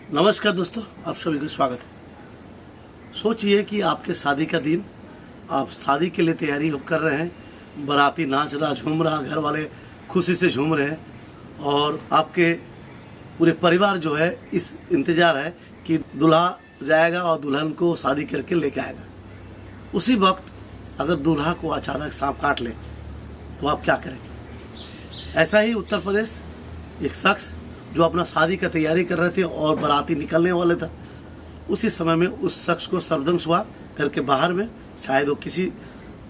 नमस्कार दोस्तों, आप सभी को स्वागत है। सोचिए कि आपके शादी का दिन, आप शादी के लिए तैयारी कर रहे हैं, बाराती नाच रहा, झूम रहा, घर वाले खुशी से झूम रहे हैं और आपके पूरे परिवार जो है इस इंतज़ार है कि दूल्हा जाएगा और दुल्हन को शादी करके लेके आएगा। उसी वक्त अगर दूल्हा को अचानक सांप काट ले तो आप क्या करेंगे? ऐसा ही उत्तर प्रदेश एक शख्स जो अपना शादी का तैयारी कर रहे थे और बाराती निकलने वाले था, उसी समय में उस शख्स को सर्वदंश हुआ। घर के बाहर में शायद वो किसी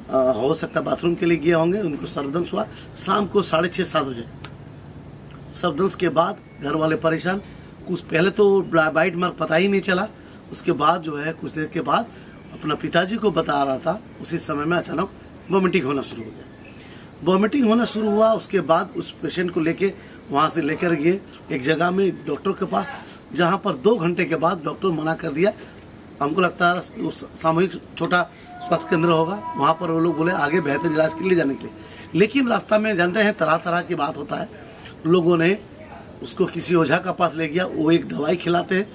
हो सकता बाथरूम के लिए गए होंगे, उनको सर्वदंश हुआ शाम को 6:30-7 बजे। सर्वदंश के बाद घर वाले परेशान, कुछ पहले तो बाइट मार्क पता ही नहीं चला, उसके बाद जो है कुछ देर के बाद अपना पिताजी को बता रहा था, उसी समय में अचानक वॉमिटिंग होना शुरू हो गया। वॉमिटिंग होना शुरू हुआ, उसके बाद उस पेशेंट को लेके वहाँ से लेकर गए एक जगह में डॉक्टर के पास, जहाँ पर 2 घंटे के बाद डॉक्टर मना कर दिया। हमको लगता है उस सामूहिक छोटा स्वास्थ्य केंद्र होगा, वहाँ पर वो लोग बोले आगे बेहतर इलाज के लिए जाने के लिए। लेकिन रास्ता में जानते हैं तरह तरह की बात होता है, लोगों ने उसको किसी ओझा का पास ले गया, वो एक दवाई खिलाते हैं,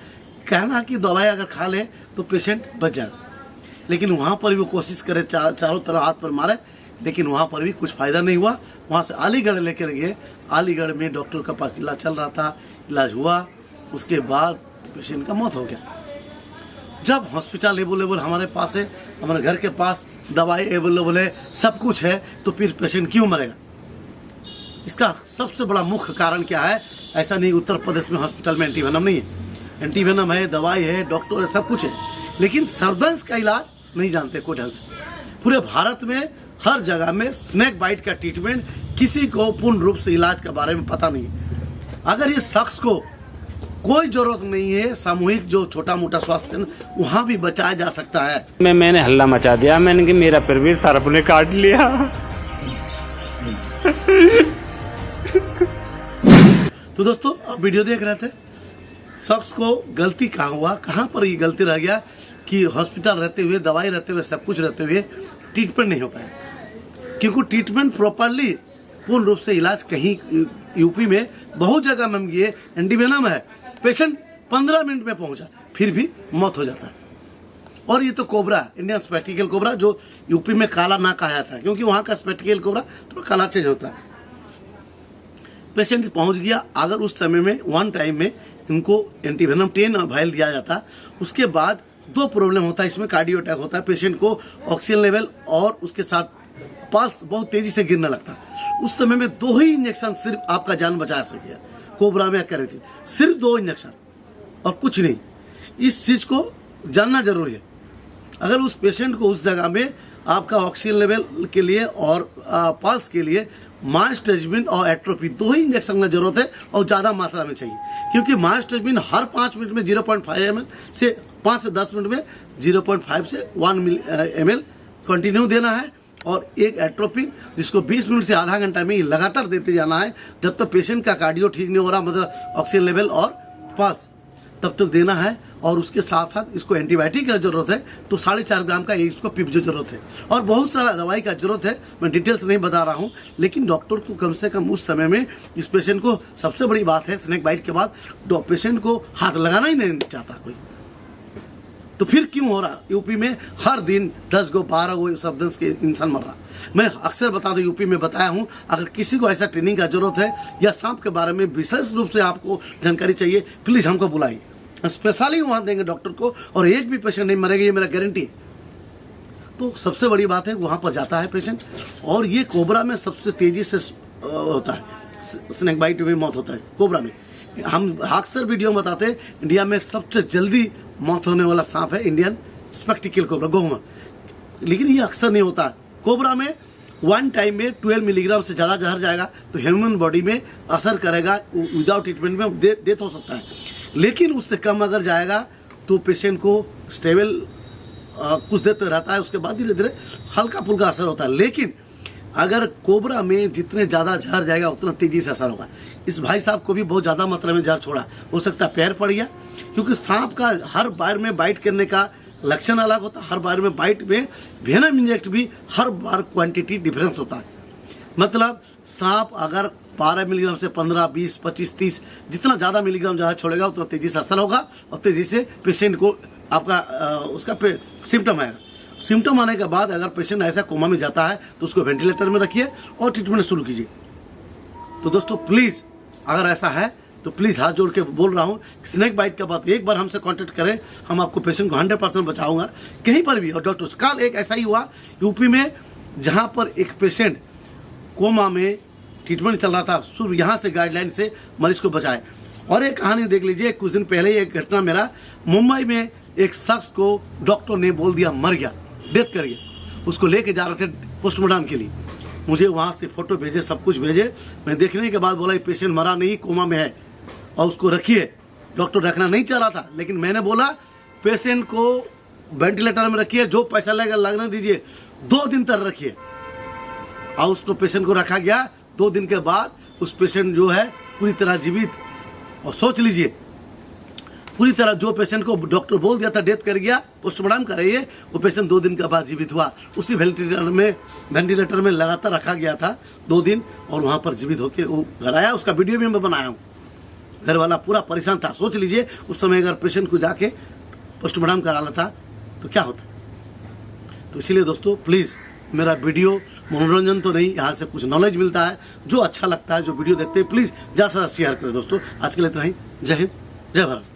कहना कि दवाई अगर खा ले तो पेशेंट बच जाएगा। लेकिन वहाँ पर भी वो कोशिश करे, चारों तरफ हाथ पर मारे, लेकिन वहाँ पर भी कुछ फ़ायदा नहीं हुआ। वहाँ से अलीगढ़ लेकर गए, अलीगढ़ में डॉक्टर के पास इलाज चल रहा था, इलाज हुआ, उसके बाद पेशेंट का मौत हो गया। जब हॉस्पिटल अवेलेबल हमारे पास है, हमारे घर के पास दवाई अवेलेबल है, सब कुछ है, तो फिर पेशेंट क्यों मरेगा? इसका सबसे बड़ा मुख्य कारण क्या है? ऐसा नहीं उत्तर प्रदेश में हॉस्पिटल में एंटीवेनम नहीं है, एंटीवेनम है, दवाई है, डॉक्टर है, सब कुछ है, लेकिन सर्वदंश का इलाज नहीं जानते कोई ढंग से। पूरे भारत में हर जगह में स्नेक बाइट का ट्रीटमेंट किसी को पूर्ण रूप से इलाज के बारे में पता नहीं है। अगर ये शख्स को कोई जरूरत नहीं है, सामूहिक जो छोटा मोटा स्वास्थ्य केंद्र, वहाँ भी बचाया जा सकता है। मैंने हल्ला मचा दिया, मैंने कि मेरा प्रवीर सर्प ने काट लिया। तो दोस्तों, आप वीडियो देख रहे थे, शख्स को गलती कहाँ हुआ, कहाँ पर ये गलती रह गया कि हॉस्पिटल रहते हुए, दवाई रहते हुए, सब कुछ रहते हुए ट्रीटमेंट नहीं हो पाया। क्योंकि ट्रीटमेंट प्रॉपरली पूर्ण रूप से इलाज कहीं यूपी में बहुत जगह में हम गए, एंटीवेनम है, पेशेंट 15 मिनट में पहुंचा, फिर भी मौत हो जाता है। और ये तो कोबरा, इंडियन स्पेक्टिकल कोबरा, जो यूपी में काला ना कहा जाता है, क्योंकि वहाँ का स्पेक्टिकल कोबरा थोड़ा काला चेंज होता है। पेशेंट पहुंच गया, अगर उस समय में वन टाइम में इनको एंटीवेनम 10 वायल दिया जाता, उसके बाद 2 प्रॉब्लम होता है इसमें, कार्डियो अटैक होता है, पेशेंट को ऑक्सीजन लेवल और उसके साथ पल्स बहुत तेजी से गिरने लगता है। उस समय में 2 ही इंजेक्शन सिर्फ आपका जान बचा सके। कोबरा में क्या रहती, सिर्फ 2 इंजेक्शन और कुछ नहीं। इस चीज़ को जानना जरूरी है। अगर उस पेशेंट को उस जगह में आपका ऑक्सीजन लेवल के लिए और पल्स के लिए मास्टर्जमिन और एट्रोपिन 2 ही इंजेक्शन की जरूरत है, और ज़्यादा मात्रा में चाहिए, क्योंकि मास्टर्जमिन हर 5 मिनट में 0.5 ml से 5 से 10 मिनट में 0.5 से 1 ml कंटिन्यू देना है, और एक एट्रोपिन जिसको 20 मिनट से आधा घंटा में लगातार देते जाना है, जब तक पेशेंट का कार्डियो ठीक नहीं हो रहा, मतलब ऑक्सीजन लेवल और पल्स, तब तक देना है। और उसके साथ साथ इसको एंटीबायोटिक का जरूरत है, तो 4.5 ग्राम का इसको पिप जो जरूरत है, और बहुत सारा दवाई का जरूरत है। मैं डिटेल्स नहीं बता रहा हूँ, लेकिन डॉक्टर को कम से कम उस समय में इस पेशेंट को, सबसे बड़ी बात है स्नेक बाइट के बाद पेशेंट को हाथ लगाना ही नहीं चाहता कोई। तो फिर क्यों हो रहा? यूपी में हर दिन 10 गो 12 गो सर्वदंश के इंसान मर रहा। मैं अक्सर बता दूं, यूपी में बताया हूं, अगर किसी को ऐसा ट्रेनिंग का जरूरत है या सांप के बारे में विशेष रूप से आपको जानकारी चाहिए, प्लीज़ हमको बुलाइए, स्पेशली वहाँ देंगे डॉक्टर को, और एक भी पेशेंट नहीं मरेगा, ये मेरा गारंटी है। तो सबसे बड़ी बात है, वहाँ पर जाता है पेशेंट, और ये कोबरा में सबसे तेज़ी से होता है, स्नेक बाइट में मौत होता है कोबरा में। हम अक्सर वीडियो में बताते हैं, इंडिया में सबसे जल्दी मौत होने वाला सांप है इंडियन स्पेक्टिकल कोबरा, गोहुमा। लेकिन ये अक्सर नहीं होता। कोबरा में 1 टाइम में 12 मिलीग्राम से ज़्यादा जहर जाएगा तो ह्यूमन बॉडी में असर करेगा, विदाउट ट्रीटमेंट में डेथ हो सकता है। लेकिन उससे कम अगर जाएगा तो पेशेंट को स्टेबल कुछ देर तक रहता है, उसके बाद धीरे धीरे हल्का फुल्का असर होता है। लेकिन अगर कोबरा में जितने ज़्यादा जहर जाएगा उतना तेज़ी से असर होगा। इस भाई साहब को भी बहुत ज़्यादा मात्रा में जहर छोड़ा, हो सकता है पैर पड़ गया, क्योंकि सांप का हर बार में बाइट करने का लक्षण अलग होता है, हर बार में बाइट में वेनम इंजेक्ट भी हर बार क्वांटिटी डिफरेंस होता है। मतलब सांप अगर 12 मिलीग्राम से 15, 20, 25, 30 जितना ज़्यादा मिलीग्राम जहाँ छोड़ेगा उतना तेज़ी से असर होगा और तेज़ी से पेशेंट को आपका उसका सिम्टम आएगा। सिम्टम आने के बाद अगर पेशेंट ऐसा कोमा में जाता है तो उसको वेंटिलेटर में रखिए और ट्रीटमेंट शुरू कीजिए। तो दोस्तों प्लीज़ अगर ऐसा है तो प्लीज़ हाथ जोड़ के बोल रहा हूँ, स्नेक बाइट के बाद एक बार हमसे कांटेक्ट करें, हम आपको पेशेंट को 100% बचाऊंगा कहीं पर भी। और डॉक्टर कल एक ऐसा ही हुआ यूपी में जहाँ पर एक पेशेंट कोमा में ट्रीटमेंट चल रहा था, सिर्फ यहाँ से गाइडलाइन से मरीज को बचाए। और एक कहानी देख लीजिए, कुछ दिन पहले ही एक घटना मेरा मुंबई में एक शख्स को डॉक्टर ने बोल दिया मर गया, डेथ कर गया। उसको लेके जा रहे थे पोस्टमार्टम के लिए, मुझे वहाँ से फ़ोटो भेजे, सब कुछ भेजे। मैं देखने के बाद बोला ये पेशेंट मरा नहीं, कोमा में है और उसको रखिए। डॉक्टर रखना नहीं चाह रहा था, लेकिन मैंने बोला पेशेंट को वेंटिलेटर में रखिए, जो पैसा लगेगा लगने दीजिए, 2 दिन तक रखिए। और उसको पेशेंट को रखा गया। 2 दिन के बाद उस पेशेंट जो है पूरी तरह जीवित। और सोच लीजिए पूरी तरह जो पेशेंट को डॉक्टर बोल दिया था डेथ कर गया, पोस्टमार्टम कराइए, वो पेशेंट 2 दिन के बाद जीवित हुआ। उसी वेंटिलेटर में लगातार रखा गया था 2 दिन और वहाँ पर जीवित होकर वो घर आया। उसका वीडियो भी मैं बनाया हूँ। घर वाला पूरा परेशान था। सोच लीजिए उस समय अगर पेशेंट को जाके पोस्टमार्टम करा लेता तो क्या होता। तो इसीलिए दोस्तों प्लीज़ मेरा वीडियो मनोरंजन तो नहीं, यहाँ से कुछ नॉलेज मिलता है। जो अच्छा लगता है, जो वीडियो देखते हैं, प्लीज़ ज़्यादा से ज़्यादा शेयर करें दोस्तों। आज के लिए इतना ही। जय हिंद, जय भारत।